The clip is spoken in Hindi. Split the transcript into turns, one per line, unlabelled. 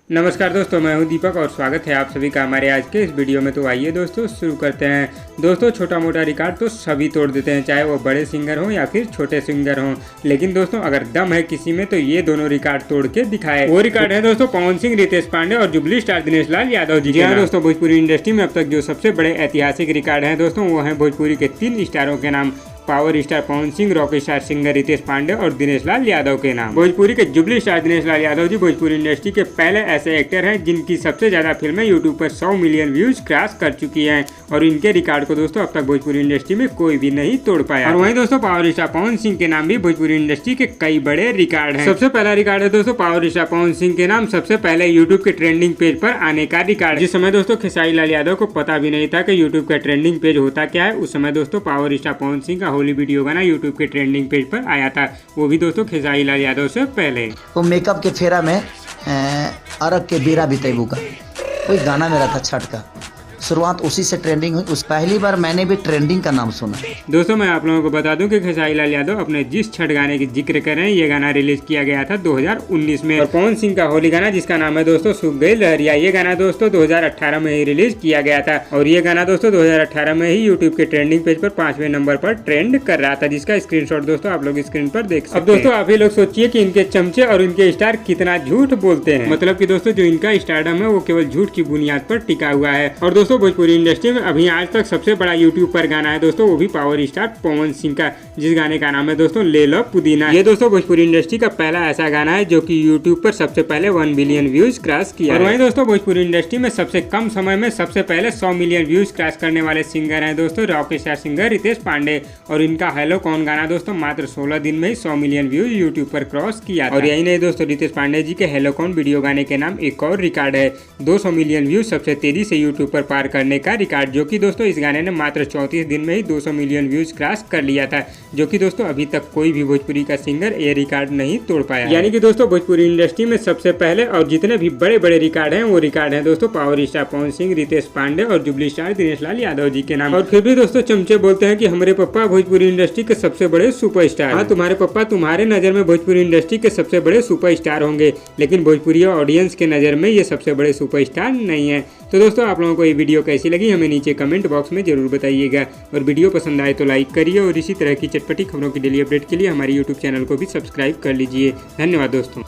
नमस्कार दोस्तों, मैं हूं दीपक और स्वागत है आप सभी का हमारे आज के इस वीडियो में। तो आइए दोस्तों शुरू करते हैं। दोस्तों छोटा मोटा रिकॉर्ड तो सभी तोड़ देते हैं, चाहे वो बड़े सिंगर हों या फिर छोटे सिंगर हों। लेकिन दोस्तों अगर दम है किसी में तो ये दोनों रिकॉर्ड तोड़ के दिखाए। वो रिकॉर्ड है दोस्तों पवन सिंह, रितेश पांडे और जुबली स्टार दिनेश लाल यादव जी। हाँ दोस्तों, भोजपुरी इंडस्ट्री में अब तक जो सबसे बड़े ऐतिहासिक रिकॉर्ड है दोस्तों वो है भोजपुरी के 3 स्टारों के नाम, power star Pawan Singh, rock star singer Ritesh Pandey और दिनेश लाल यादव के नाम। भोजपुरी के jubilee star Dinesh Lal Yadav ji Bhojpuri industry के पहले ऐसे एक्टर हैं जिनकी सबसे ज्यादा फिल्में यूट्यूब पर 100 मिलियन व्यूज क्रॉस कर चुकी हैं और इनके रिकॉर्ड को दोस्तों अब तक भोजपुरी इंडस्ट्री में कोई भी नहीं तोड़ पाया। और वहीं दोस्तों पावर स्टार पवन सिंह के नाम भी भोजपुरी इंडस्ट्री के कई बड़े रिकॉर्ड हैं। सबसे पहला रिकॉर्ड है दोस्तों पावर स्टार पवन सिंह के नाम सबसे पहले यूट्यूब के ट्रेंडिंग पेज पर आने का रिकॉर्ड। जिस समय दोस्तों खेसारी लाल यादव को पता भी नहीं था कि यूट्यूब का ट्रेंडिंग पेज होता क्या है, उस समय दोस्तों पावर स्टार पवन सिंह का होली वीडियो गाना यूट्यूब के ट्रेंडिंग पेज पर आया था, वो भी दोस्तों खेसारी लाल यादव से पहले।
वो मेकअप के फेरा में अरग के बेरा बितेबू का कोई गाना मेरा था छठ का, शुरुआत उसी से ट्रेंडिंग हुई। उस पहली बार मैंने भी ट्रेंडिंग का नाम सुना।
दोस्तों मैं आप लोगों को बता दूं कि खेसारी लाल यादव अपने जिस छठ गाने की जिक्र कर रहे हैं ये गाना रिलीज किया गया था 2019 में। और पवन सिंह का होली गाना जिसका नाम है दोस्तों सूख गई लहरिया, ये गाना दोस्तों 2018 में ही रिलीज किया गया था। और ये गाना दोस्तों 2018 में ही यूट्यूब के ट्रेंडिंग पेज पर 5वें नंबर पर ट्रेंड कर रहा था, जिसका स्क्रीनशॉट दोस्तों आप लोग स्क्रीन पर देख सकते हैं। अब दोस्तों आप ही लोग सोचिए कि इनके चमचे और इनके स्टार कितना झूठ बोलते हैं। मतलब कि दोस्तों जो इनका स्टारडम है वो केवल झूठ की बुनियाद पर टिका हुआ है। और दोस्तों भोजपुरी इंडस्ट्री अभी आज तक सबसे बड़ा यूट्यूब पर गाना है दोस्तों वो भी पावर स्टार पवन सिंह का, जिस गाने का नाम है दोस्तों ले लो पुदीना। ये दोस्तों भोजपुरी इंडस्ट्री का पहला ऐसा गाना है जो कि यूट्यूब पर सबसे पहले 1 बिलियन व्यूज क्रॉस किया। और वहीं दोस्तों भोजपुरी इंडस्ट्री में सबसे कम समय में सबसे पहले 100 मिलियन व्यूज क्रॉस करने वाले सिंगर हैं दोस्तों rock star singer Ritesh Pandey. और इनका हेलो कौन गाना दोस्तों मात्र 16 दिन में ही 100 मिलियन व्यूज यूट्यूब पर क्रॉस किया। और यही नहीं दोस्तों, रितेश पांडे जी के हेलो कौन वीडियो गाने के नाम एक और रिकॉर्ड है, 200 मिलियन व्यूज सबसे तेजी से यूट्यूब पर पार करने का रिकॉर्ड, जो कि दोस्तों इस गाने ने मात्र 34 दिन में ही 200 मिलियन व्यूज क्रॉस कर लिया था, जो कि दोस्तों अभी तक कोई भी भोजपुरी का सिंगर ये रिकॉर्ड नहीं तोड़ पाया। यानी कि दोस्तों भोजपुरी इंडस्ट्री में सबसे पहले और जितने भी बड़े बड़े रिकॉर्ड हैं वो रिकॉर्ड हैं दोस्तों पावर स्टार पवन सिंह, रितेश पांडे और जुबली स्टार दिनेश लाल यादव जी के नाम। और फिर भी दोस्तों चमचे बोलते हैं कि हमारे पप्पा भोजपुरी इंडस्ट्री के सबसे बड़े सुपरस्टार। हाँ, तुम्हारे पप्पा तुम्हारे नजर में भोजपुरी इंडस्ट्री के सबसे बड़े सुपरस्टार होंगे, लेकिन भोजपुरी ऑडियंस के नजर में ये सबसे बड़े सुपरस्टार नहीं है। तो दोस्तों आप लोगों को ये वीडियो कैसी लगी हमें नीचे कमेंट बॉक्स में जरूर बताइएगा। और वीडियो पसंद आए तो लाइक करिए और इसी तरह की चटपटी खबरों की डेली अपडेट के लिए हमारे यूट्यूब चैनल को भी सब्सक्राइब कर लीजिए। धन्यवाद दोस्तों।